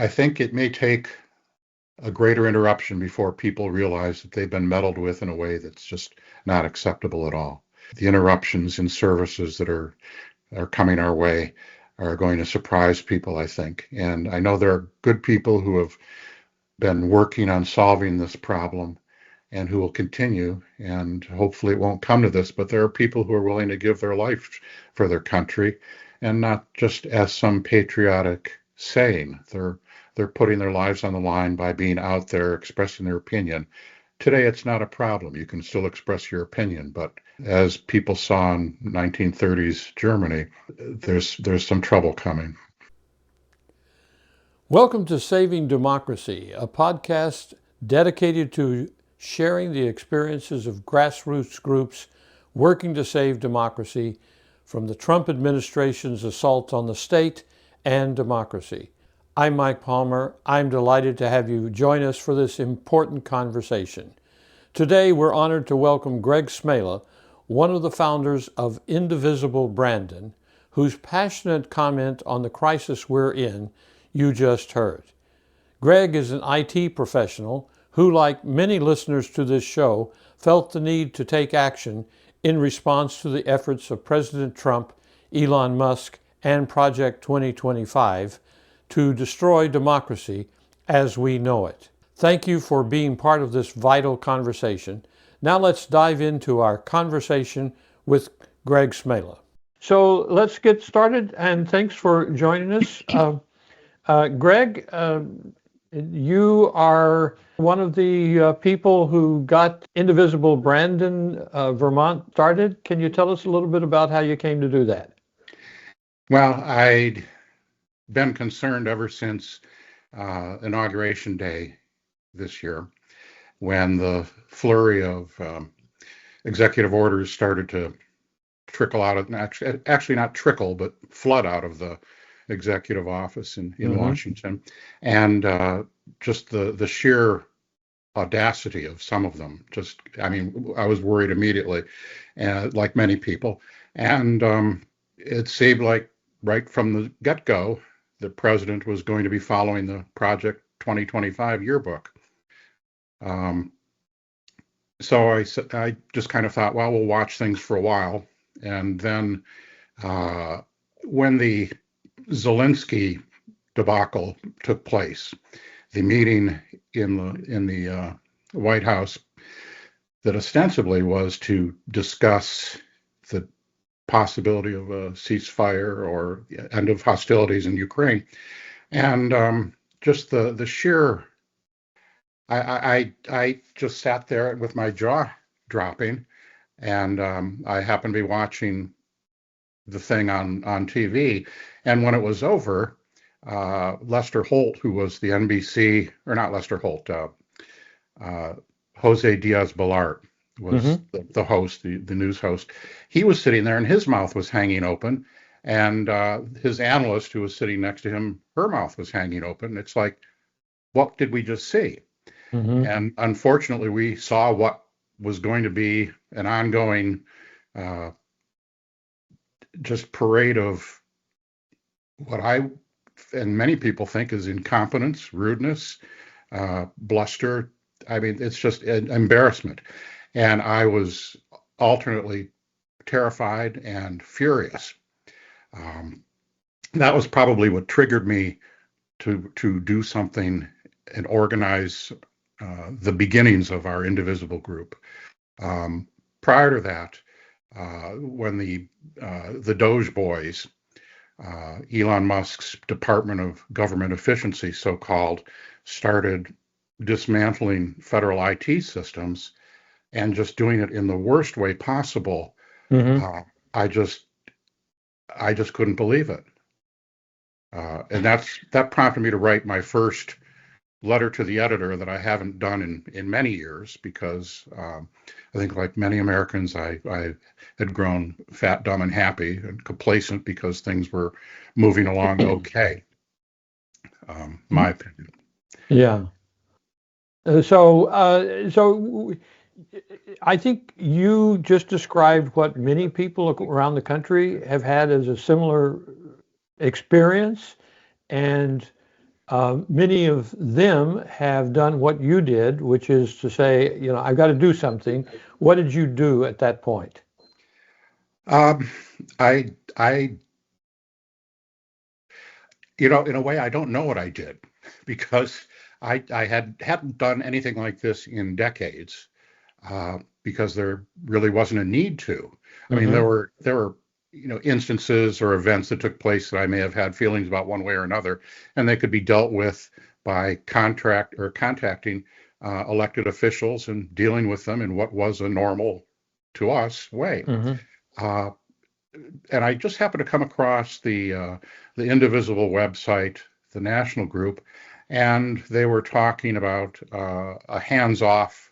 I think it may take a greater interruption before people realize that they've been meddled with in a way that's just not acceptable at all. The interruptions in services that are coming our way are going to surprise people, I think. And I know there are good people who have been working on solving this problem and who will continue, and hopefully it won't come to this, but there are people who are willing to give their life for their country, and not just as some patriotic saying. They're putting their lives on the line by being out there expressing their opinion. Today, it's not a problem. You can still express your opinion, but as people saw in 1930s Germany, there's some trouble coming. Welcome to Saving Democracy, a podcast dedicated to sharing the experiences of grassroots groups working to save democracy from the Trump administration's assault on the state and democracy. I'm Mike Palmer. I'm delighted to have you join us for this important conversation. Today, we're honored to welcome Greg Smela, one of the founders of Indivisible Brandon, whose passionate comment on the crisis we're in you just heard. Greg is an IT professional who, like many listeners to this show, felt the need to take action in response to the efforts of President Trump, Elon Musk, and Project 2025 to destroy democracy as we know it. Thank you for being part of this vital conversation. Now let's dive into our conversation with Greg Smela. So let's get started, and thanks for joining us. Greg, you are one of the people who got Indivisible Brandon, Vermont started. Can you tell us a little bit about how you came to do that? Well, I'd been concerned ever since Inauguration Day this year, when the flurry of executive orders started to trickle out of, actually not trickle, but flood out of the executive office in Washington, and just the sheer audacity of some of them. I was worried immediately, like many people, and it seemed like right from the get-go, the president was going to be following the Project 2025 yearbook. So I just kind of thought, well, we'll watch things for a while, and then when the Zelensky debacle took place, the meeting in the White House that ostensibly was to discuss the possibility of a ceasefire or end of hostilities in Ukraine, and just the sheer, I just sat there with my jaw dropping, and I happened to be watching the thing on TV, and when it was over, Lester Holt, who was the NBC, or not Lester Holt, Jose Diaz-Balart was the host, the news host. He was sitting there, and his mouth was hanging open, and his analyst, who was sitting next to him, her mouth was hanging open. It's like, what did we just see? And unfortunately, we saw what was going to be an ongoing just parade of what I and many people think is incompetence, rudeness, bluster. I mean, it's just an embarrassment. And I was alternately terrified and furious. That was probably what triggered me to do something and organize the beginnings of our Indivisible group. Prior to that, when the Doge boys, Elon Musk's Department of Government Efficiency, so-called, started dismantling federal IT systems and just doing it in the worst way possible, I just couldn't believe it. And that prompted me to write my first letter to the editor that I haven't done in many years, because I think, like many Americans, I had grown fat, dumb, and happy and complacent because things were moving along okay. My opinion. Yeah. So I think you just described what many people around the country have had as a similar experience, and many of them have done what you did, which is to say, I've got to do something. What did you do at that point? Um, I, in a way, I don't know what I did because I hadn't done anything like this in decades, because there really wasn't a need to. I mean, Mm-hmm. there were, instances or events that took place that I may have had feelings about one way or another, and they could be dealt with by contract or contacting elected officials and dealing with them in what was a normal to us way. Mm-hmm. Uh, and I just happened to come across the Indivisible website, the national group, and they were talking about a hands-off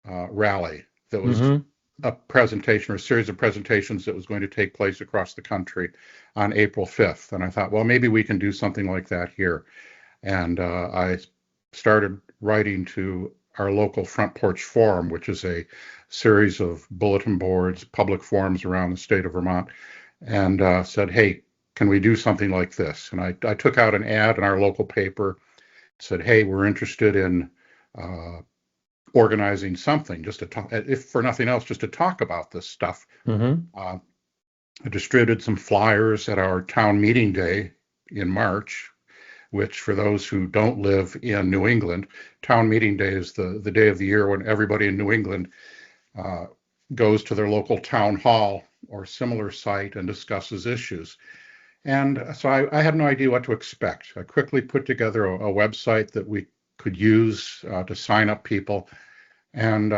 rally that was Mm-hmm. a presentation or a series of presentations that was going to take place across the country on April 5th. And I thought, well, maybe we can do something like that here. And I started writing to our local Front Porch Forum, which is a series of bulletin boards, public forums around the state of Vermont, and said, hey, can we do something like this? And I took out an ad in our local paper, said, hey, we're interested in uh, organizing something just to talk, if for nothing else, just to talk about this stuff. Mm-hmm. Uh, I distributed some flyers at our town meeting day in March, which for those who don't live in New England, town meeting day is the day of the year when everybody in New England uh, goes to their local town hall or similar site and discusses issues. And so I had no idea what to expect. I quickly put together a website that we could use to sign up people. And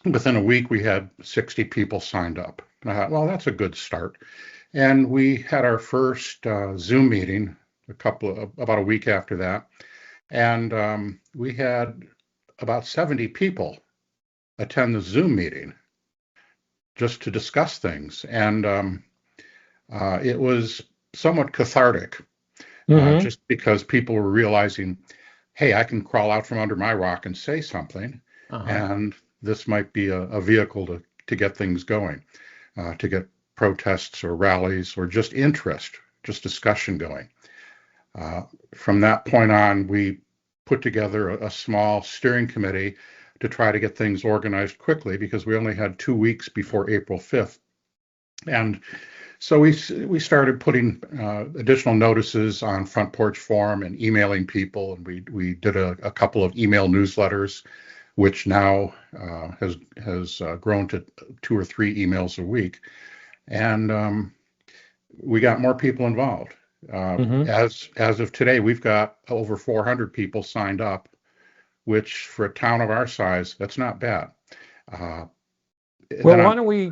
within a week, we had 60 people signed up. And I thought, well, that's a good start. And we had our first Zoom meeting about a week after that. And we had about 70 people attend the Zoom meeting just to discuss things. And it was somewhat cathartic, Mm-hmm. just because people were realizing, hey, I can crawl out from under my rock and say something, Uh-huh. and this might be a vehicle to get things going, to get protests or rallies or just interest, just discussion going. Uh, from that point on, we put together a small steering committee to try to get things organized quickly because we only had 2 weeks before April 5th. And so we started putting additional notices on Front Porch Forum and emailing people, and we did a couple of email newsletters, which now has grown to 2 or 3 emails a week, and we got more people involved. Mm-hmm. As of today, we've got over 400 people signed up, which for a town of our size, that's not bad. Uh, Well, then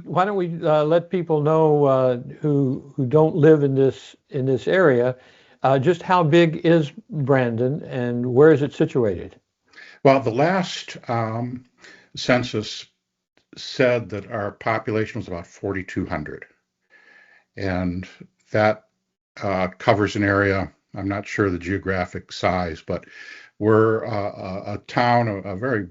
why don't we let people know who don't live in this area, just how big is Brandon and where is it situated? well, the last census said that our population was about 4,200, and that covers an area. I'm not sure the geographic size, but we're a town, a very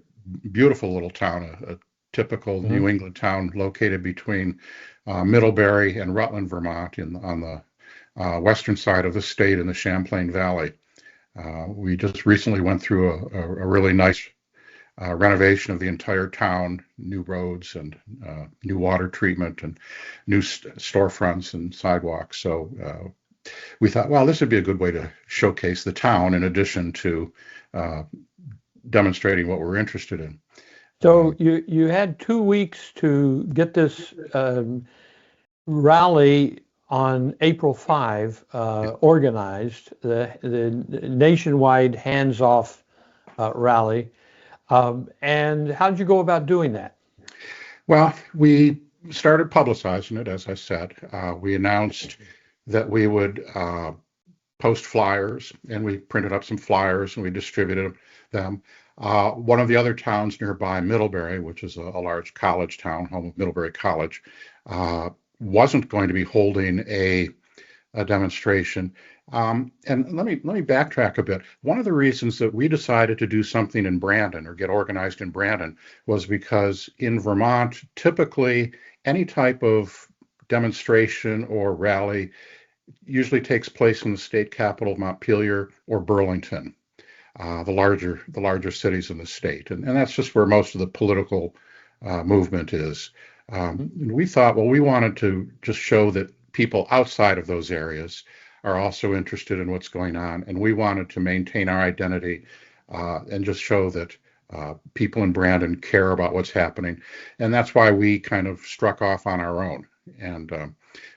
beautiful little town, a typical Mm-hmm. New England town located between Middlebury and Rutland, Vermont, on the western side of the state in the Champlain Valley. We just recently went through a really nice renovation of the entire town, new roads and new water treatment and new storefronts and sidewalks. So we thought, well, this would be a good way to showcase the town in addition to uh, demonstrating what we're interested in. Uh, So you had 2 weeks to get this rally on April 5 organized, the nationwide hands-off rally. And how did you go about doing that? well, we started publicizing it, as I said. We announced that we would post flyers, and we printed up some flyers and we distributed them. One of the other towns nearby, Middlebury, which is a large college town, home of Middlebury College, uh, wasn't going to be holding a demonstration. And let me backtrack a bit. One of the reasons that we decided to do something in Brandon or get organized in Brandon was because in Vermont, typically any type of demonstration or rally usually takes place in the state capital, Montpelier or Burlington, the larger cities in the state, and that's just where most of the political movement is. And we thought, well, we wanted to just show that people outside of those areas are also interested in what's going on, and we wanted to maintain our identity and just show that people in Brandon care about what's happening, and that's why we kind of struck off on our own. And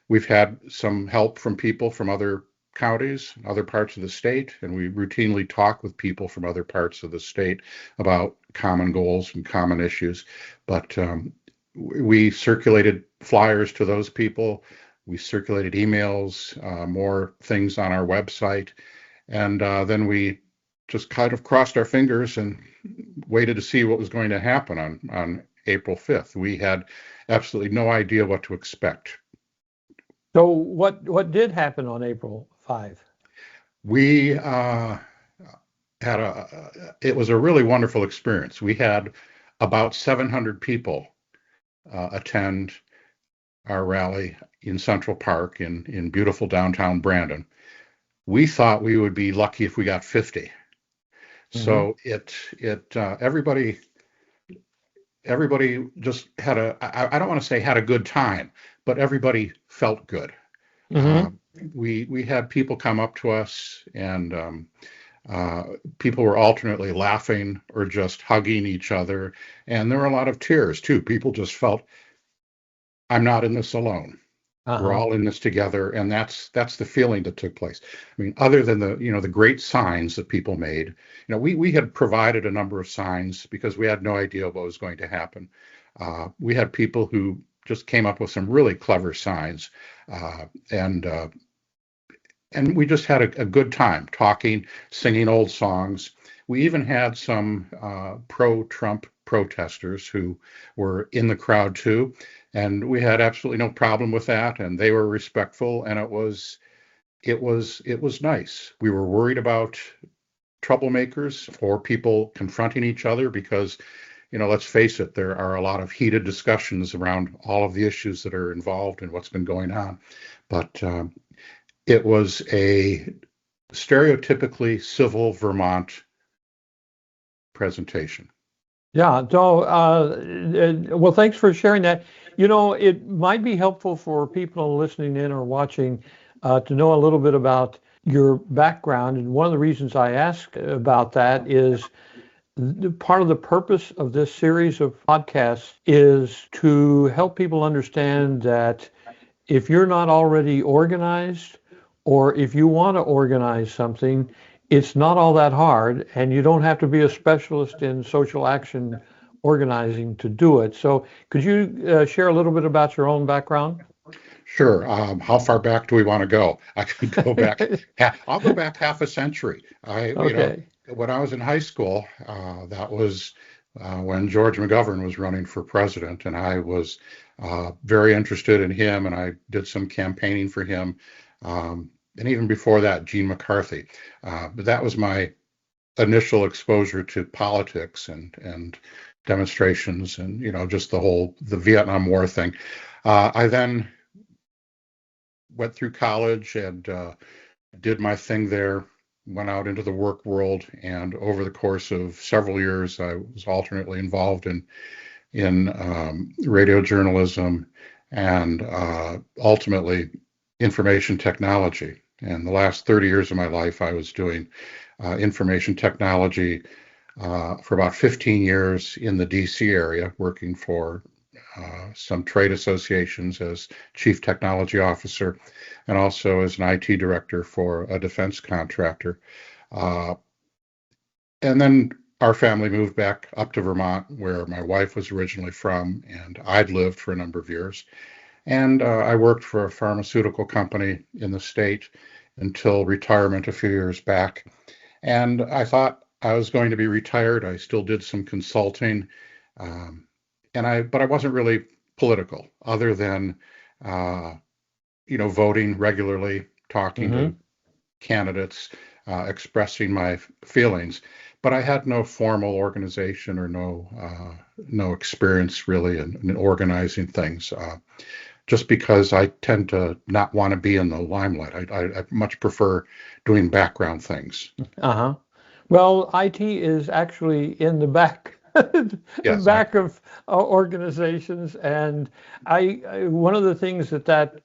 we've had some help from people from other counties, other parts of the state, and we routinely talk with people from other parts of the state about common goals and common issues. But we circulated flyers to those people. We circulated emails, more things on our website, and then we just kind of crossed our fingers and waited to see what was going to happen on April 5th. We had absolutely no idea what to expect. So what did happen on April 5? We it was a really wonderful experience. We had about 700 people attend our rally in Central Park in beautiful downtown Brandon. We thought we would be lucky if we got 50. So everybody just had I don't want to say had a good time, but everybody felt good. We had people come up to us, and people were alternately laughing or just hugging each other, and there were a lot of tears too. People just felt, I'm not in this alone. We're all in this together, and that's the feeling that took place. I mean, other than the great signs that people made, we had provided a number of signs because we had no idea what was going to happen. We had people who just came up with some really clever signs, and we just had a good time talking, singing old songs. We even had some pro-Trump protesters who were in the crowd too, and we had absolutely no problem with that. And they were respectful, and it was nice. We were worried about troublemakers or people confronting each other because, let's face it, there are a lot of heated discussions around all of the issues that are involved in what's been going on. But it was a stereotypically civil Vermont presentation. Yeah. So, well, thanks for sharing that. It might be helpful for people listening in or watching to know a little bit about your background. And one of the reasons I ask about that is part of the purpose of this series of podcasts is to help people understand that if you're not already organized, or if you want to organize something, it's not all that hard, and you don't have to be a specialist in social action organizing to do it. So could you share a little bit about your own background? Sure. How far back do we want to go? I could go back. I'll go back half a century. Okay. When I was in high school, that was when George McGovern was running for president, and I was very interested in him, and I did some campaigning for him. And even before that, Gene McCarthy. But that was my initial exposure to politics and demonstrations and, just the Vietnam War thing. I then went through college and did my thing there, went out into the work world, and over the course of several years, I was alternately involved in radio journalism and ultimately information technology. And the last 30 years of my life, I was doing information technology for about 15 years in the DC area, working for some trade associations as chief technology officer, and also as an IT director for a defense contractor. And then our family moved back up to Vermont, where my wife was originally from, and I'd lived for a number of years. And I worked for a pharmaceutical company in the state until retirement a few years back. And I thought I was going to be retired. I still did some consulting, but I wasn't really political, other than voting regularly, talking to candidates, expressing my feelings. But I had no formal organization or no experience really in organizing things. just because I tend to not want to be in the limelight. I much prefer doing background things. Uh-huh. Well, IT is actually in the back Yes, back of organizations, and one of the things that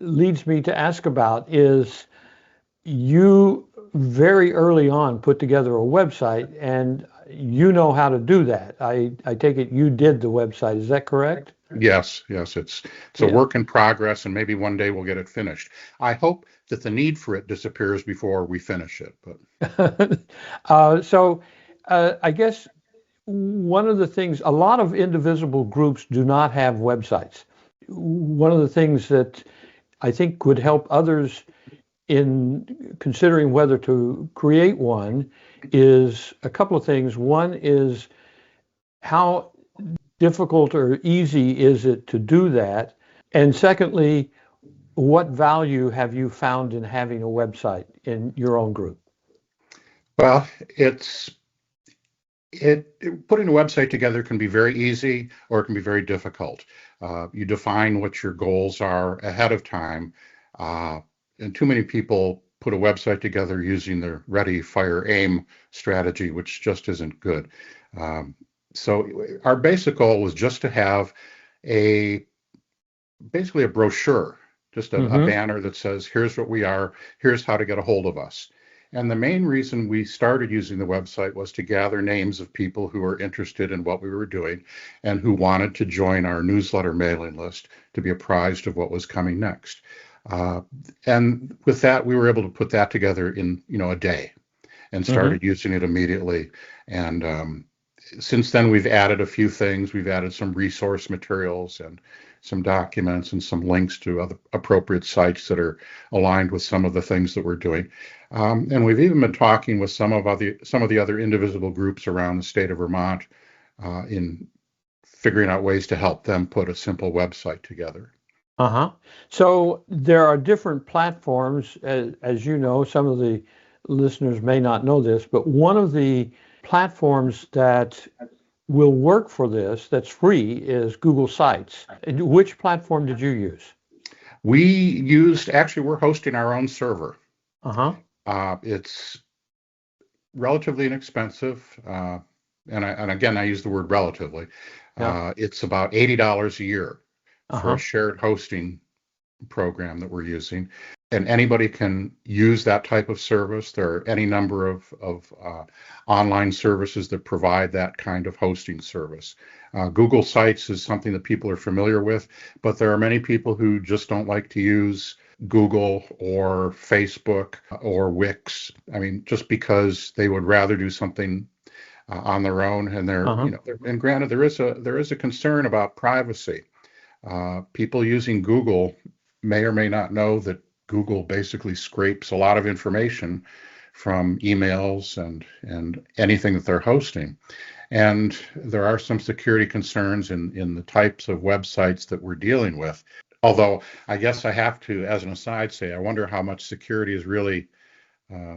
leads me to ask about is you very early on put together a website, and you know how to do that. I take it you did the website. Is that correct? yes. It's a Yeah. work in progress, and maybe one day we'll get it finished. I hope that the need for it disappears before we finish it. But So I guess one of the things, a lot of indivisible groups do not have websites. One of the things that I think would help others in considering whether to create one is a couple of things. One is how difficult or easy is it to do that? And secondly, what value have you found in having a website in your own group? well, putting a website together can be very easy or it can be very difficult. You define what your goals are ahead of time, uh, and too many people put a website together using the ready, fire, aim strategy, which just isn't good. Um, so our basic goal was just to have a basically a brochure, just a Mm-hmm. banner that says, here's what we are, here's how to get a hold of us. And the main reason we started using the website was to gather names of people who were interested in what we were doing and who wanted to join our newsletter mailing list to be apprised of what was coming next. Uh, and with that, we were able to put that together in a day and Mm-hmm. started using it immediately. And since then, we've added a few things. We've added some resource materials and some documents and some links to other appropriate sites that are aligned with some of the things that we're doing. And we've even been talking with some of the other indivisible groups around the state of Vermont in figuring out ways to help them put a simple website together. Uh-huh. So there are different platforms, as you know, some of the listeners may not know this, but one of the platforms that will work for this that's free is Google Sites. And which platform did you use? We're hosting our own server. Uh-huh. It's relatively inexpensive. And again, I use the word relatively. Yeah. It's about $80 a year for a Uh-huh. shared hosting program that we're using. And anybody can use that type of service. There are any number of online services that provide that kind of hosting service. Google Sites is something that people are familiar with, but there are many people who just don't like to use Google or Facebook or Wix. I mean, just because they would rather do something on their own, and Uh-huh. and granted, there is a concern about privacy. People using Google may or may not know that Google basically scrapes a lot of information from emails and anything that they're hosting. And there are some security concerns in the types of websites that we're dealing with. Although I guess I have to, as an aside, say I wonder how much security is really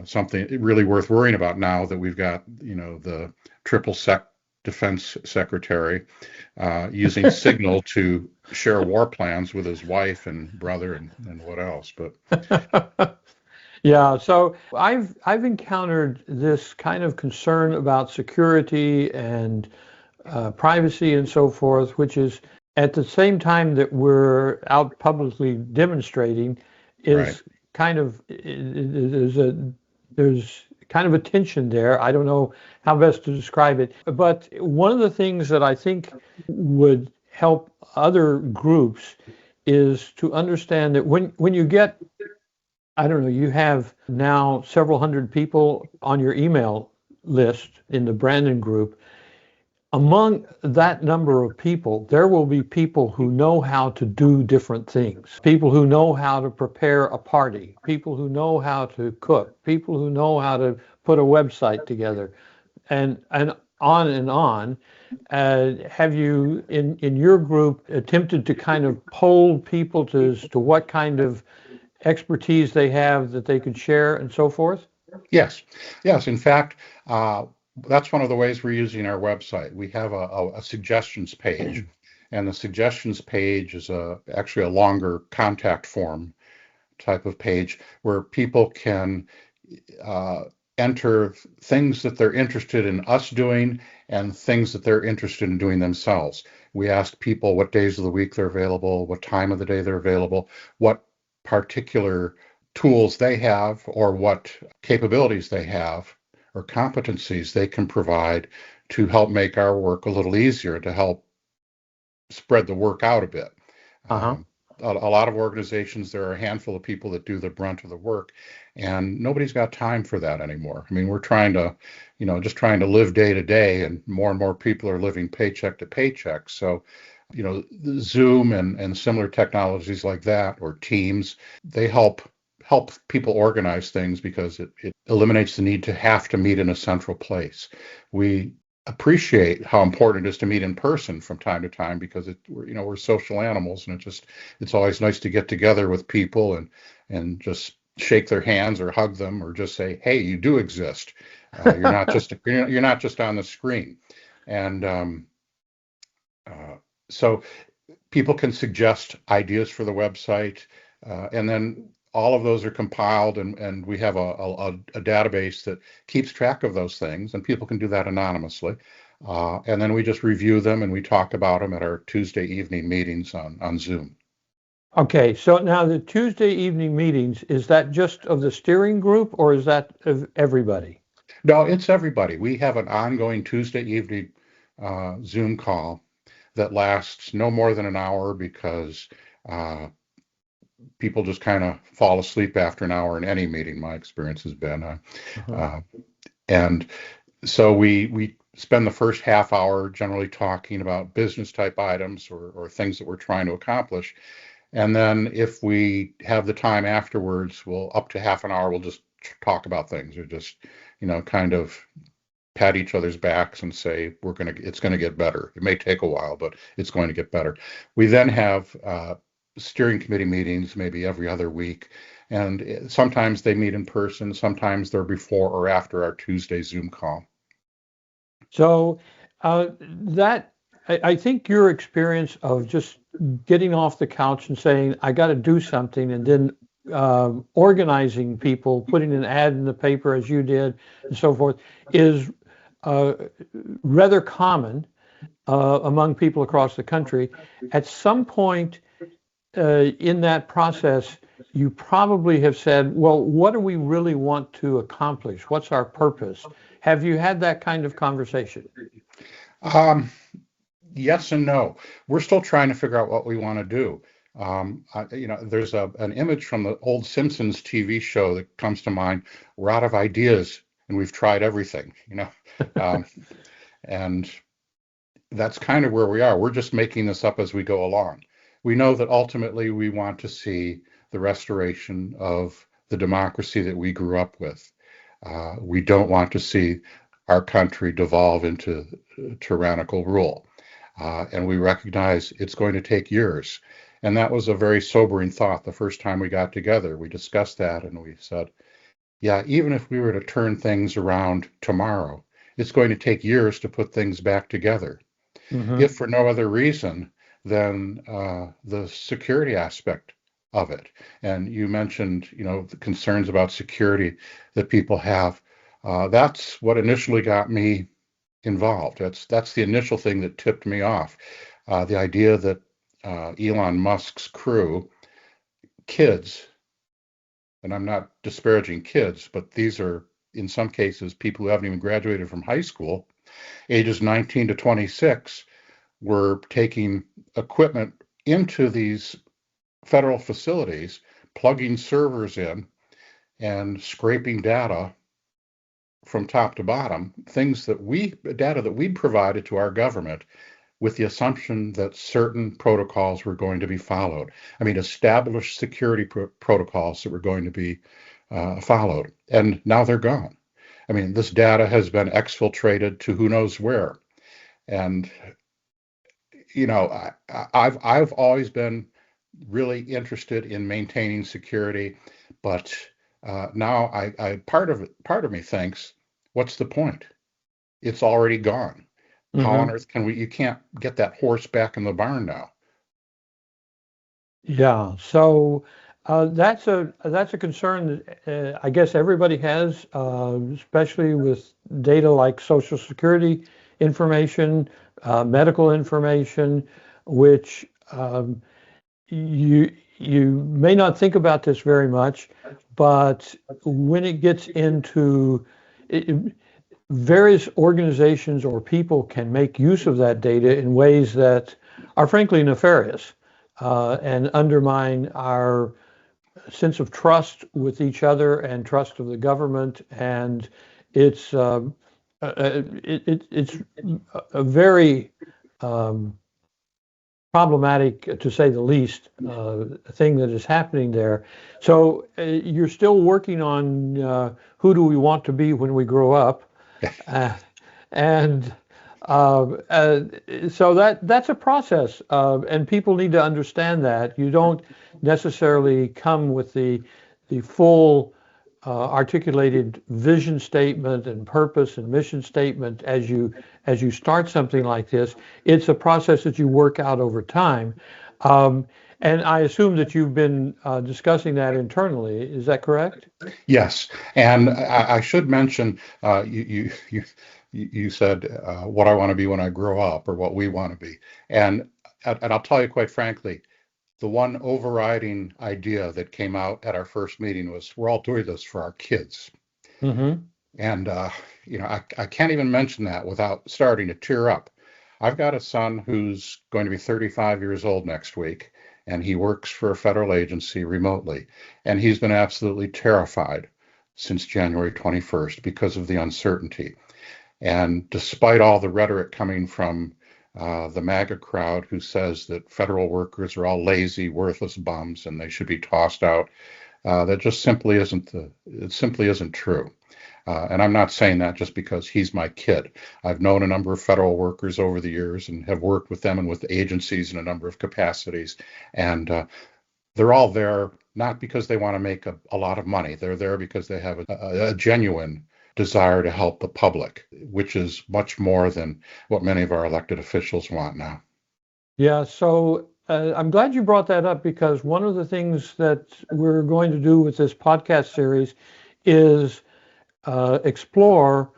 something really worth worrying about now that we've got, the triple sec defense secretary using Signal to share war plans with his wife and brother and what else. But Yeah, so I've encountered this kind of concern about security and privacy and so forth, which is at the same time that we're out publicly demonstrating, right, is kind of there's kind of a tension there. I don't know how best to describe it, but one of the things that I think would help other groups is to understand that when you get, I don't know, you have now several hundred people on your email list in the Brandon group. Among that number of people, there will be people who know how to do different things, people who know how to prepare a party, people who know how to cook, people who know how to put a website together, and on and on. Have you, in your group, attempted to kind of poll people as to what kind of expertise they have that they could share and so forth? yes, yes. In fact, that's one of the ways we're using our website. We have a suggestions page. and the suggestions page is actually a longer contact form type of page where people can uh, enter things that they're interested in us doing and things that they're interested in doing themselves. We ask people what days of the week they're available, what time of the day they're available, what particular tools they have, or what capabilities they have or competencies they can provide to help make our work a little easier, to help spread the work out a bit. Uh-huh. A lot of organizations, there are a handful of people that do the brunt of the work, and nobody's got time for that anymore. I mean, we're trying to, just trying to live day to day, and more people are living paycheck to paycheck. So, Zoom and similar technologies like that, or Teams, they help people organize things because it eliminates the need to have to meet in a central place. We appreciate how important it is to meet in person from time to time because we're social animals, and it's always nice to get together with people and just shake their hands or hug them or just say, hey, you do exist. You're not just on the screen. And uh, so people can suggest ideas for the website, and then all of those are compiled, and we have a database that keeps track of those things, and people can do that anonymously. And then we just review them and we talk about them at our Tuesday evening meetings on Zoom. Okay, so now the Tuesday evening meetings, is that just of the steering group or is that of everybody? No, it's everybody. We have an ongoing Tuesday evening Zoom call that lasts no more than an hour because uh, people just kind of fall asleep after an hour in any meeting. My experience has been, Uh-huh. uh, and so we spend the first half hour generally talking about business type items or things that we're trying to accomplish, and then if we have the time afterwards, we'll up to half an hour. We'll just talk about things, or just kind of pat each other's backs and say it's gonna get better. It may take a while, but it's going to get better. We then have steering committee meetings maybe every other week, and sometimes they meet in person. Sometimes they're before or after our Tuesday Zoom call. So that I think your experience of just getting off the couch and saying I got to do something, and then organizing people, putting an ad in the paper as you did, and so forth, is uh, rather common among people across the country. At some point in that process, you probably have said, well, what do we really want to accomplish? What's our purpose? Have you had that kind of conversation? Um, yes and no. We're still trying to figure out what we want to do. There's an image from the old Simpsons TV show that comes to mind. We're out of ideas and we've tried everything, um, and that's kind of where we are. We're just making this up as we go along. We know that ultimately we want to see the restoration of the democracy that we grew up with. We don't want to see our country devolve into tyrannical rule. And we recognize it's going to take years. And that was a very sobering thought the first time we got together. We discussed that and we said, yeah, even if we were to turn things around tomorrow, it's going to take years to put things back together, Hmm. if for no other reason than the security aspect of it. And you mentioned, the concerns about security that people have. That's what initially got me involved. That's the initial thing that tipped me off. The idea that Elon Musk's crew, kids, and I'm not disparaging kids, but these are in some cases people who haven't even graduated from high school, ages 19 to 26, were taking equipment into these federal facilities, plugging servers in and scraping data from top to bottom, data that we'd provided to our government with the assumption that certain protocols were going to be followed. I mean, established security protocols that were going to be followed. And now they're gone. I mean, this data has been exfiltrated to who knows where. And I've always been really interested in maintaining security, but now part of me thinks, what's the point? It's already gone. How on Hmm. earth can we? You can't get that horse back in the barn now. Yeah. So that's a concern that I guess everybody has, especially with data like Social Security information, medical information, which you may not think about this very much, but when it gets into it, various organizations or people can make use of that data in ways that are frankly nefarious, and undermine our sense of trust with each other and trust of the government. And it's it's a very um, problematic, to say the least, thing that is happening there. So you're still working on who do we want to be when we grow up, uh, and uh, so that's a process, and people need to understand that you don't necessarily come with the full articulated vision statement and purpose and mission statement as you start something like this. It's a process that you work out over time, um, and I assume that you've been discussing that internally. Is that correct? Yes, and I should mention, you said what I want to be when I grow up, or what we want to be, and and I'll tell you quite frankly, the one overriding idea that came out at our first meeting was we're all doing this for our kids, Mm-hmm. and I can't even mention that without starting to tear up. I've got a son who's going to be 35 years old next week, and he works for a federal agency remotely, and he's been absolutely terrified since January 21st because of the uncertainty. And despite all the rhetoric coming from the MAGA crowd who says that federal workers are all lazy, worthless bums and they should be tossed out, that just simply isn't true. And I'm not saying that just because he's my kid. I've known a number of federal workers over the years and have worked with them and with agencies in a number of capacities. And they're all there not because they want to make a lot of money. They're there because they have a genuine desire to help the public, which is much more than what many of our elected officials want now. Yeah, so I'm glad you brought that up, because one of the things that we're going to do with this podcast series is explore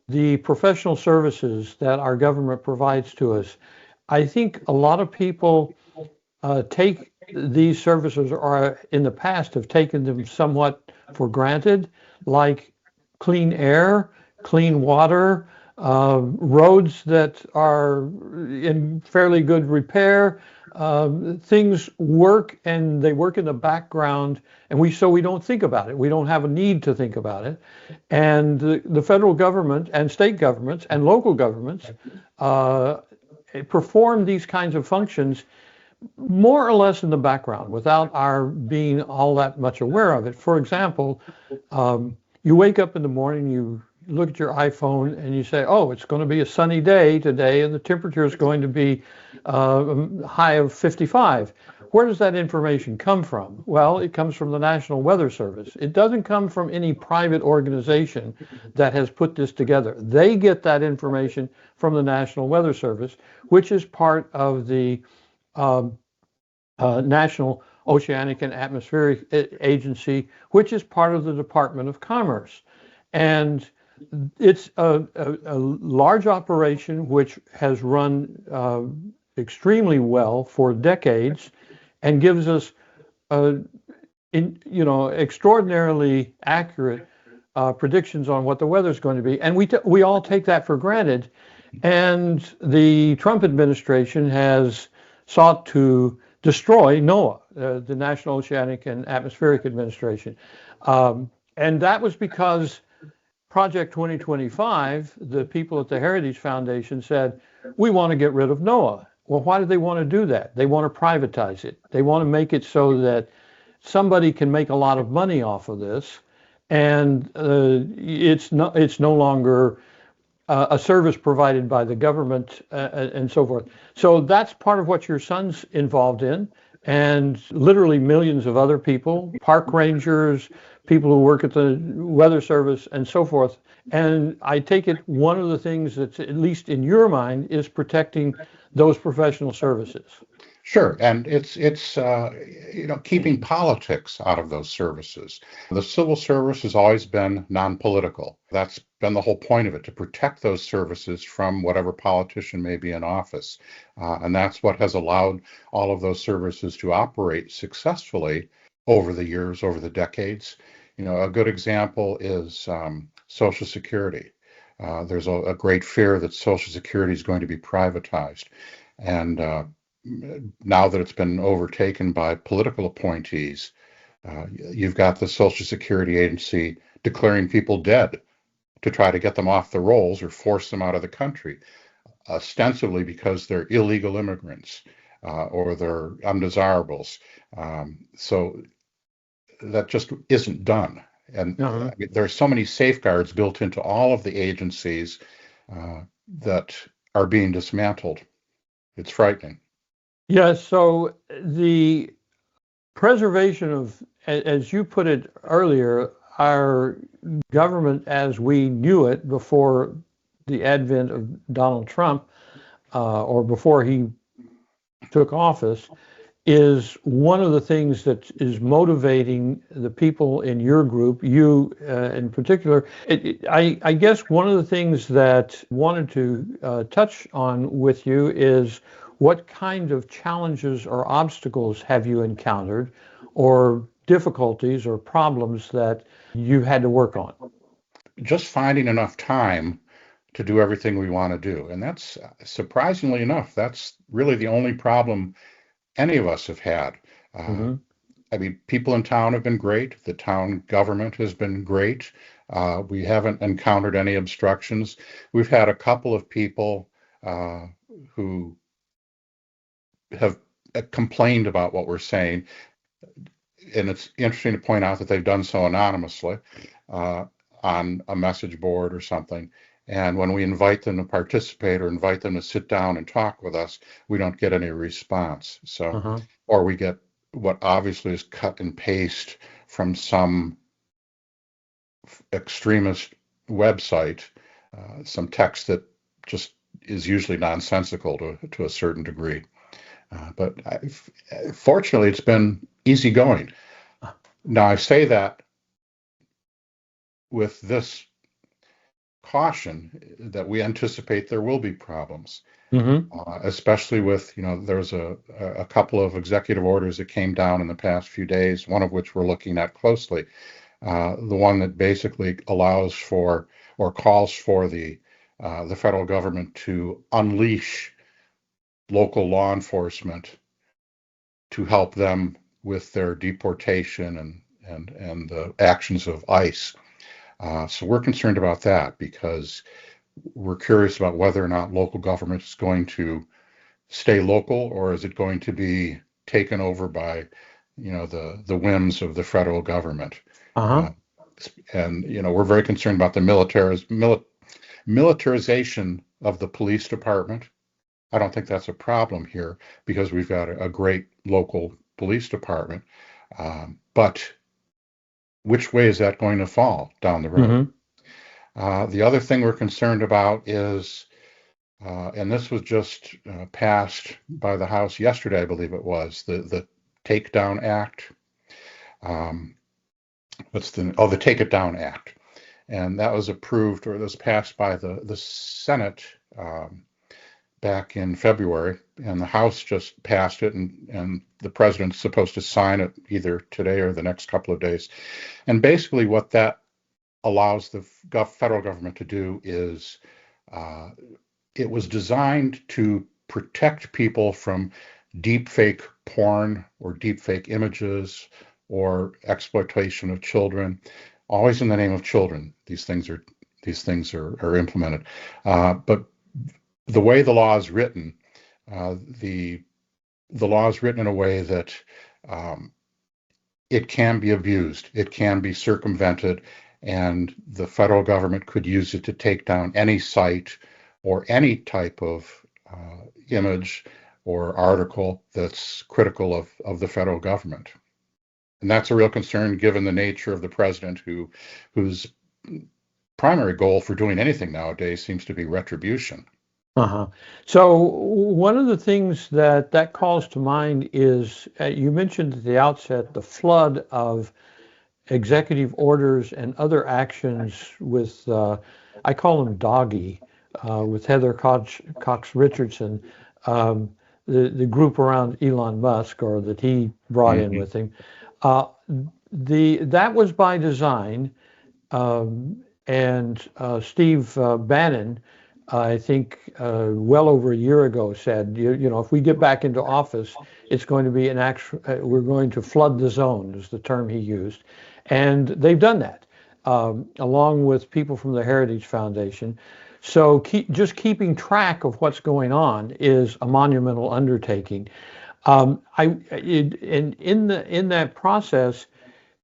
the professional services that our government provides to us. I think a lot of people take these services, or in the past have taken them somewhat for granted, like clean air, clean water, roads that are in fairly good repair. Things work, and they work in the background, and we don't think about it. We don't have a need to think about it. And the federal government and state governments and local governments uh, perform these kinds of functions more or less in the background without our being all that much aware of it. For example, you wake up in the morning, you look at your iPhone, and you say, "Oh, it's going to be a sunny day today, and the temperature is going to be a high of 55." Where does that information come from? Well, it comes from the National Weather Service. It doesn't come from any private organization that has put this together. They get that information from the National Weather Service, which is part of the um, National Oceanic and Atmospheric Agency, which is part of the Department of Commerce. And it's a large operation which has run extremely well for decades, and gives us extraordinarily accurate predictions on what the weather is going to be. And we all take that for granted. And the Trump administration has sought to destroy NOAA, the National Oceanic and Atmospheric Administration. And that was because Project 2025, the people at the Heritage Foundation said, we want to get rid of NOAA. Well, why do they want to do that? They want to privatize it. They want to make it so that somebody can make a lot of money off of this, and it's no longer a service provided by the government, and so forth. So that's part of what your son's involved in, and literally millions of other people, park rangers, people who work at the Weather Service, and so forth. And I take it one of the things that's, at least in your mind, is protecting those professional services. Sure, and it's keeping politics out of those services. The civil service has always been non-political. That's been the whole point of it, to protect those services from whatever politician may be in office, and that's what has allowed all of those services to operate successfully over the years, over the decades. A good example is Social Security. There's a great fear that Social Security is going to be privatized, and now that it's been overtaken by political appointees, you've got the Social Security Agency declaring people dead to try to get them off the rolls or force them out of the country, ostensibly because they're illegal immigrants or they're undesirables. So that just isn't done. And Uh-huh. there are so many safeguards built into all of the agencies that are being dismantled. It's frightening. Yeah, so the preservation of, as you put it earlier, our government as we knew it before the advent of Donald Trump, or before he took office, is one of the things that is motivating the people in your group, you in particular. I guess one of the things that I wanted to touch on with you is what kind of challenges or obstacles have you encountered, or difficulties or problems that you've had to work on? Just finding enough time to do everything we want to do. And that's surprisingly enough, that's really the only problem any of us have had. Uh, Mm-hmm. I mean, people in town have been great. The town government has been great. We haven't encountered any obstructions. We've had a couple of people who have complained about what we're saying. And it's interesting to point out that they've done so anonymously uh, on a message board or something. And when we invite them to participate or invite them to sit down and talk with us, we don't get any response. So, Uh-huh. or we get what obviously is cut and paste from some extremist website, some text that just is usually nonsensical to a certain degree. Fortunately, it's been easy going. Now, I say that with this caution that we anticipate there will be problems, Mm-hmm. especially with, there's a couple of executive orders that came down in the past few days, one of which we're looking at closely. The one that basically allows for or calls for the federal government to unleash local law enforcement to help them with their deportation and the actions of ICE. So we're concerned about that because we're curious about whether or not local government is going to stay local or is it going to be taken over by, the whims of the federal government. Uh-huh. Uh, and we're very concerned about the militarization of the police department. I don't think that's a problem here because we've got a great local police department. But which way is that going to fall down the road? Mm-hmm. The other thing we're concerned about is, and this was just passed by the House yesterday, I believe it was, the Takedown Act. Um, the Take It Down Act. And that was approved or was passed by the Senate back in February, and the House just passed it, and the president's supposed to sign it either today or the next couple of days. And basically, what that allows the federal government to do is uh, it was designed to protect people from deep fake porn or deep fake images or exploitation of children, always in the name of children. These things are implemented, but the way the law is written, the law is written in a way that um, it can be abused, it can be circumvented, and the federal government could use it to take down any site or any type of image or article that's critical of the federal government. And that's a real concern given the nature of the president whose primary goal for doing anything nowadays seems to be retribution. Uh-huh. So one of the things that calls to mind is you mentioned at the outset the flood of executive orders and other actions with, I call them doggy, with Heather Cox Richardson, um, the group around Elon Musk, or that he brought in Mhm. with him. Uh, that was by design, and Steve Bannon, I think, well over a year ago said, you know, if we get back into office, it's going to be an actual, we're going to flood the zone, is the term he used. And they've done that, along with people from the Heritage Foundation. So just keeping track of what's going on is a monumental undertaking. And in that process,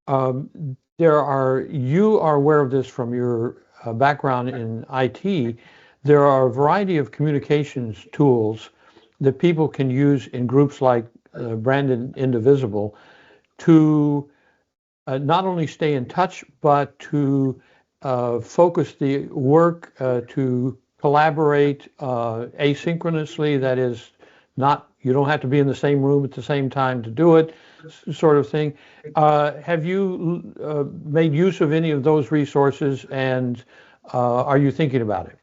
you are aware of this from your background in IT. There are a variety of communications tools that people can use in groups like Brandon Indivisible to not only stay in touch, but to focus the work, to collaborate asynchronously. That is, not you don't have to be in the same room at the same time to do it, sort of thing. Have you made use of any of those resources, and are you thinking about it?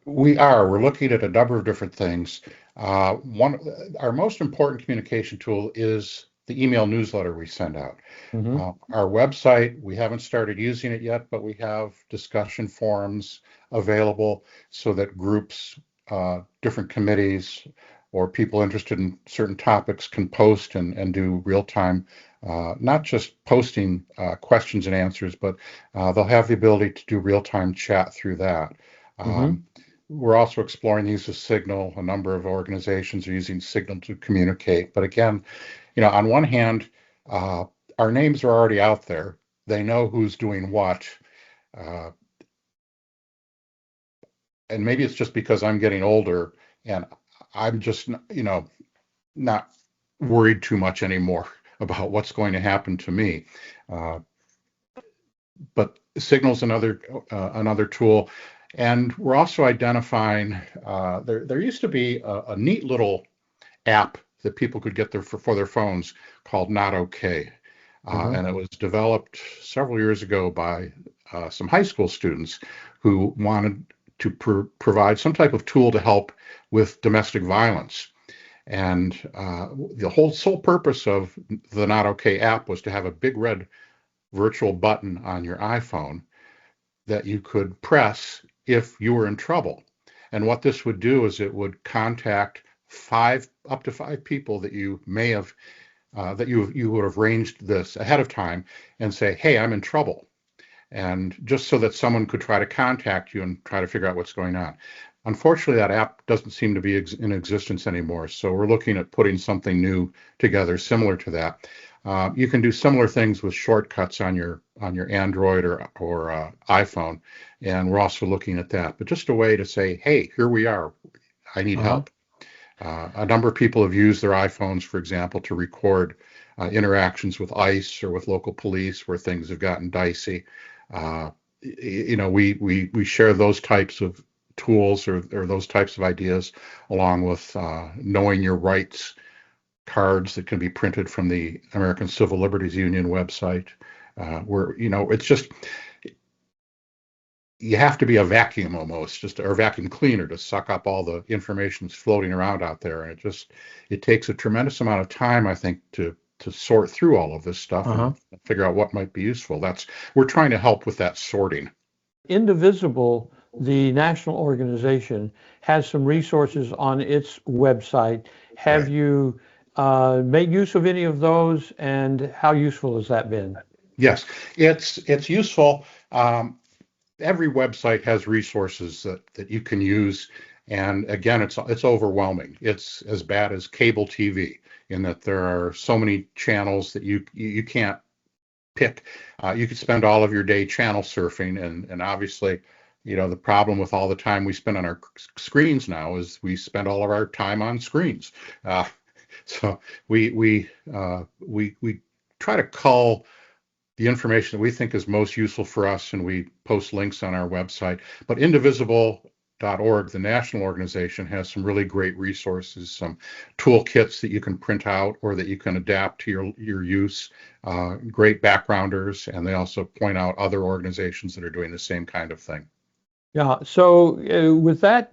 We're looking at a number of different things. One, our most important communication tool is the email newsletter we send out. Hmm. Our website, we haven't started using it yet, but we have discussion forums available so that groups, different committees, or people interested in certain topics can post and do real time, not just posting questions and answers, but they'll have the ability to do real time chat through that. Hmm. Um, we're also exploring the use of Signal. A number of organizations are using Signal to communicate. But again, on one hand, uh, our names are already out there. They know who's doing what. Uh, and maybe it's just because I'm getting older and I'm just, not worried too much anymore about what's going to happen to me. Uh, but Signal's another tool. And we're also identifying, there used to be a neat little app that people could get for their phones called Not Okay. Hmm. And it was developed several years ago by some high school students who wanted to provide some type of tool to help with domestic violence. And the whole sole purpose of the Not Okay app was to have a big red virtual button on your iPhone that you could press if you were in trouble. And what this would do is it would contact up to five people that you may have that you would have arranged this ahead of time and say, "Hey, I'm in trouble," and just so that someone could try to contact you and try to figure out what's going on. Unfortunately, that app doesn't seem to be in existence anymore. So we're looking at putting something new together similar to that. You can do similar things with shortcuts on your Android or iPhone, and we're also looking at that. But just a way to say, "Hey, here we are. I need Uh-huh. help." A number of people have used their iPhones, for example, to record interactions with ICE or with local police where things have gotten dicey. Uh, we share those types of tools or those types of ideas, along with knowing your rights cards that can be printed from the American Civil Liberties Union website. Where it's just you have to be a vacuum almost, just or a vacuum cleaner to suck up all the information that's floating around out there. And it takes a tremendous amount of time, I think, to sort through all of this stuff Uh-huh. and figure out what might be useful. We're trying to help with that sorting. Indivisible, the national organization, has some resources on its website. Have Right. you made use of any of those, and how useful has that been? Yes, it's useful. Every website has resources that you can use, and again, it's overwhelming. It's as bad as cable TV in that there are so many channels that you can't pick. You could spend all of your day channel surfing, and obviously, the problem with all the time we spend on our screens now is we spend all of our time on screens. Uh, so we try to cull the information that we think is most useful for us, and we post links on our website. But Indivisible.org, the national organization, has some really great resources, some toolkits that you can print out or that you can adapt to your use, great backgrounders, and they also point out other organizations that are doing the same kind of thing. Yeah. So with that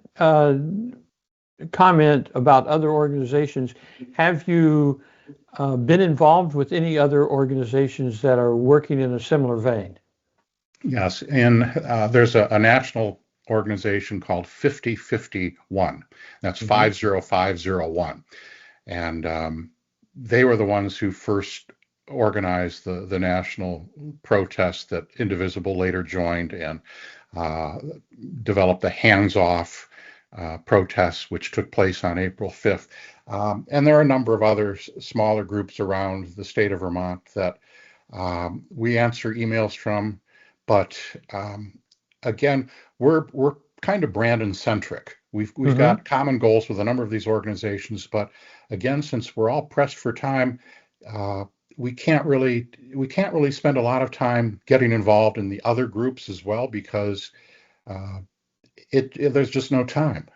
comment about other organizations, have you been involved with any other organizations that are working in a similar vein? Yes, and there's a national organization called 5051. That's 50501. And they were the ones who first organized the national protest that Indivisible later joined, and developed the hands-off protests, which took place on April 5th. And there are a number of other smaller groups around the state of Vermont that we answer emails from. But again, we're kind of Brandon centric. We've got common goals with a number of these organizations, but again, since we're all pressed for time, we can't really spend a lot of time getting involved in the other groups as well, because there's just no time.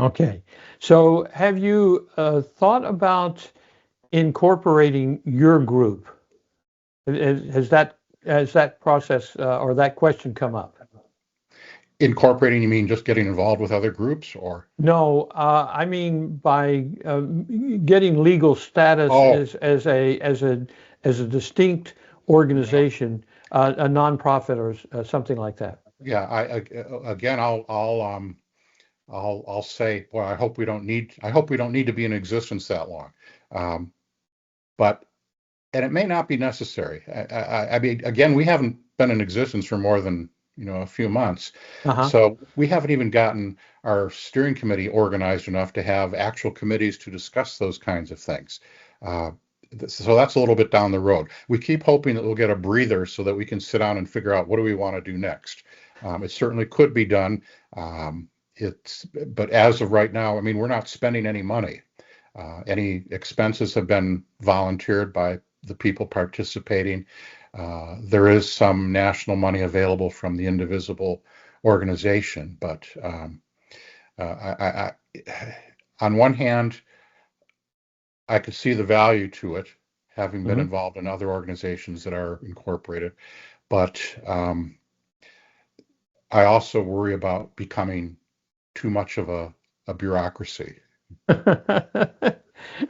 Okay. So have you thought about incorporating your group? Has that process or that question come up? Incorporating, you mean just getting involved with other groups, or? No, I mean by getting legal status as a distinct organization, a nonprofit or something like that. Yeah, again, I'll say, well, I hope we don't need to be in existence that long. But and it may not be necessary. I mean, again, we haven't been in existence for more than a few months, so we haven't even gotten our steering committee organized enough to have actual committees to discuss those kinds of things. So that's a little bit down the road. We keep hoping that we'll get a breather so that we can sit down and figure out what do we want to do next. It certainly could be done. But as of right now, I mean, we're not spending any money. Any expenses have been volunteered by the people participating. There is some national money available from the Indivisible organization, but on one hand, I could see the value to it, having been involved in other organizations that are incorporated, but I also worry about becoming too much of a bureaucracy.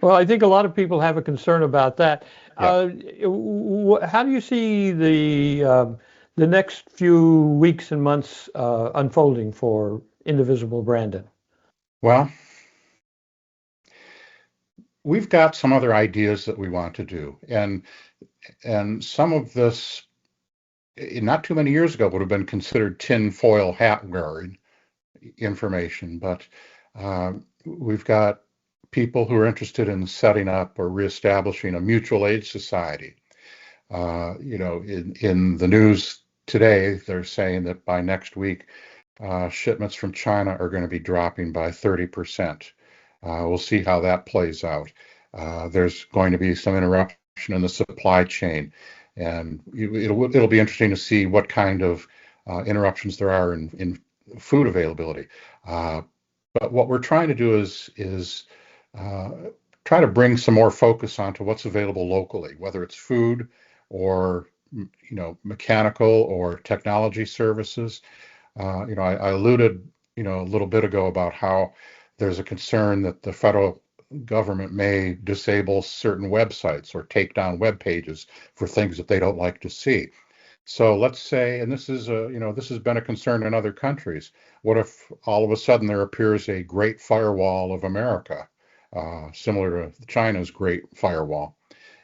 Well, I think a lot of people have a concern about that. Yeah. How do you see the next few weeks and months unfolding for Indivisible Brandon? Well, we've got some other ideas that we want to do, and some of this, not too many years ago, would have been considered tinfoil hat wearing information, but we've got people who are interested in setting up or reestablishing a mutual aid society. In the news today, they're saying that by next week, shipments from China are going to be dropping by 30%. We'll see how that plays out. There's going to be some interruption in the supply chain, and it'll be interesting to see what kind of interruptions there are in food availability. But what we're trying to do is try to bring some more focus onto what's available locally, whether it's food or mechanical or technology services. I alluded a little bit ago about how there's a concern that the federal government may disable certain websites or take down web pages for things that they don't like to see. So let's say, and this has been a concern in other countries. What if all of a sudden there appears a Great Firewall of America, similar to China's Great Firewall,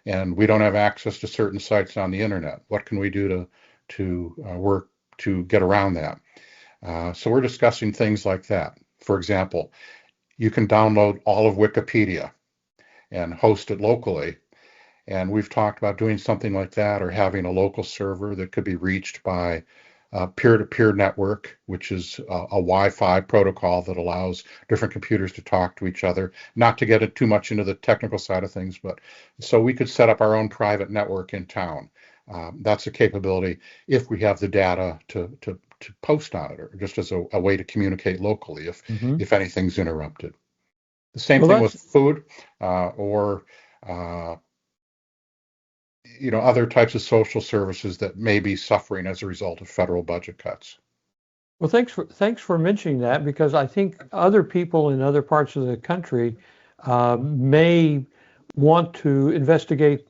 and we don't have access to certain sites on the internet? What can we do to work to get around that? So we're discussing things like that. For example, you can download all of Wikipedia and host it locally. And we've talked about doing something like that, or having a local server that could be reached by peer-to-peer network, which is a Wi-Fi protocol that allows different computers to talk to each other. Not to get it too much into the technical side of things, but so we could set up our own private network in town. That's a capability if we have the data to post on it, or just as a way to communicate locally if anything's interrupted. The same Well, thing with that's food or other types of social services that may be suffering as a result of federal budget cuts. well. Thanks for mentioning that, because I think other people in other parts of the country may want to investigate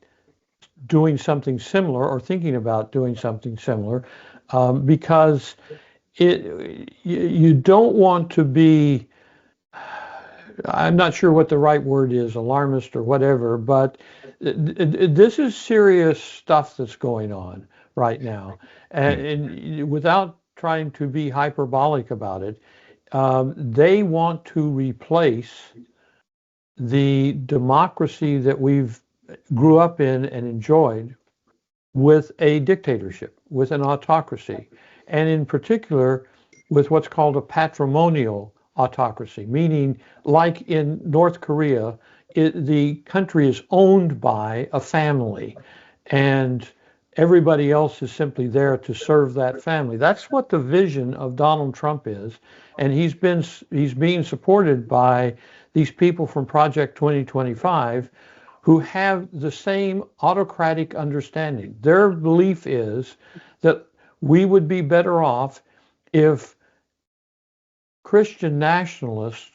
doing something similar, or thinking about doing something similar, because you don't want to be, I'm not sure what the right word is, alarmist or whatever, but this is serious stuff that's going on right now. And without trying to be hyperbolic about it, they want to replace the democracy that we've grew up in and enjoyed with a dictatorship, with an autocracy, and in particular with what's called a patrimonial autocracy, meaning like in North Korea, the country is owned by a family, and everybody else is simply there to serve that family. That's what the vision of Donald Trump is, and he's being supported by these people from Project 2025 who have the same autocratic understanding. Their belief is that we would be better off if Christian nationalists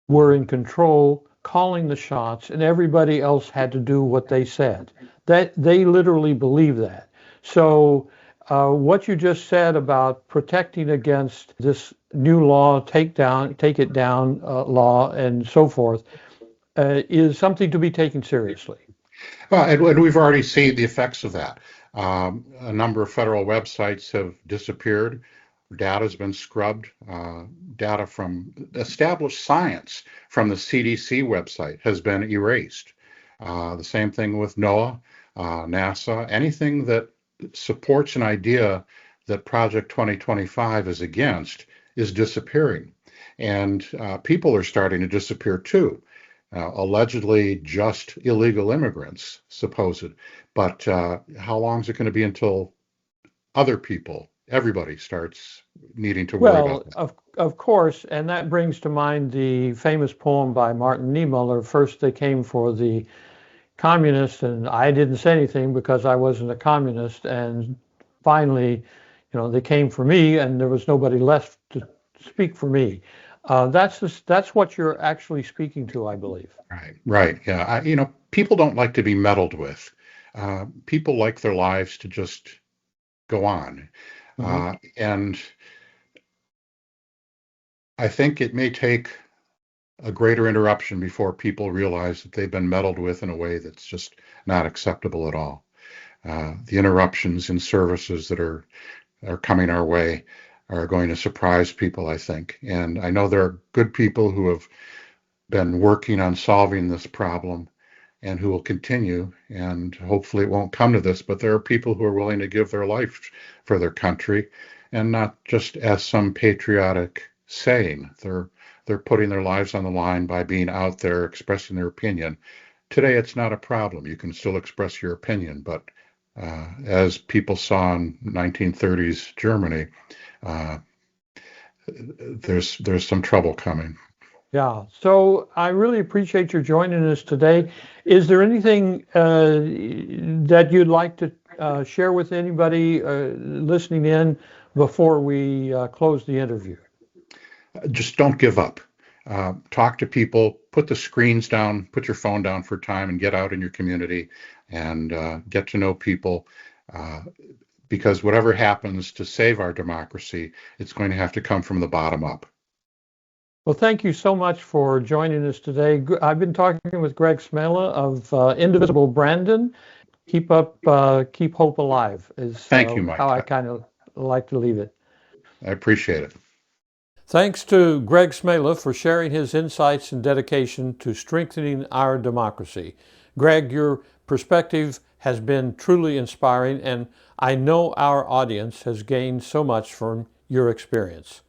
were in control, calling the shots, and everybody else had to do what they said. That they literally believe that. So what you just said about protecting against this new law, take it down law, and so forth, is something to be taken seriously. Well, and we've already seen the effects of that. A number of federal websites have disappeared. Data has been scrubbed. Data from established science from the CDC website has been erased. The same thing with NOAA, NASA. Anything that supports an idea that Project 2025 is against is disappearing. And people are starting to disappear too. Allegedly just illegal immigrants, supposed. But how long is it going to be until other people, everybody starts needing to worry about Well, this? of course, and that brings to mind the famous poem by Martin Niemöller. First, they came for the communists, and I didn't say anything because I wasn't a communist. And finally, they came for me, and there was nobody left to speak for me. That's what you're actually speaking to, I believe. Right, right. Yeah. People don't like to be meddled with. People like their lives to just go on. Hmm. And I think it may take a greater interruption before people realize that they've been meddled with in a way that's just not acceptable at all. The interruptions in services that are coming our way are going to surprise people, I think. And I know there are good people who have been working on solving this problem and who will continue, and hopefully it won't come to this, but there are people who are willing to give their life for their country, and not just as some patriotic saying. They're putting their lives on the line by being out there expressing their opinion. Today it's not a problem. You can still express your opinion, but as people saw in 1930s Germany, uh, there's some trouble coming. Yeah. So I really appreciate your joining us today. Is there anything that you'd like to share with anybody listening in before we close the interview? Just don't give up. Talk to people, put the screens down, put your phone down for a time, and get out in your community and get to know people. Uh, because whatever happens to save our democracy, it's going to have to come from the bottom up. Well, thank you so much for joining us today. I've been talking with Greg Smela of Indivisible Brandon. Keep hope alive is Thank you, how Mike. I kind of like to leave it. I appreciate it. Thanks to Greg Smela for sharing his insights and dedication to strengthening our democracy. Greg, your perspective has been truly inspiring, and I know our audience has gained so much from your experience.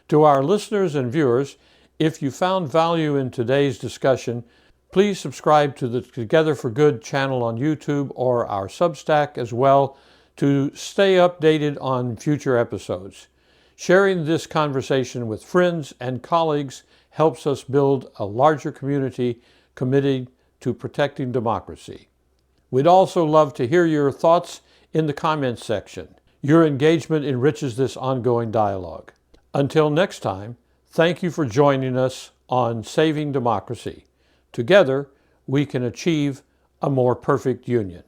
To our listeners and viewers, if you found value in today's discussion, please subscribe to the Together for Good channel on YouTube or our Substack as well to stay updated on future episodes. Sharing this conversation with friends and colleagues helps us build a larger community committed to protecting democracy. We'd also love to hear your thoughts in the comments section. Your engagement enriches this ongoing dialogue. Until next time, thank you for joining us on Saving Democracy. Together, we can achieve a more perfect union.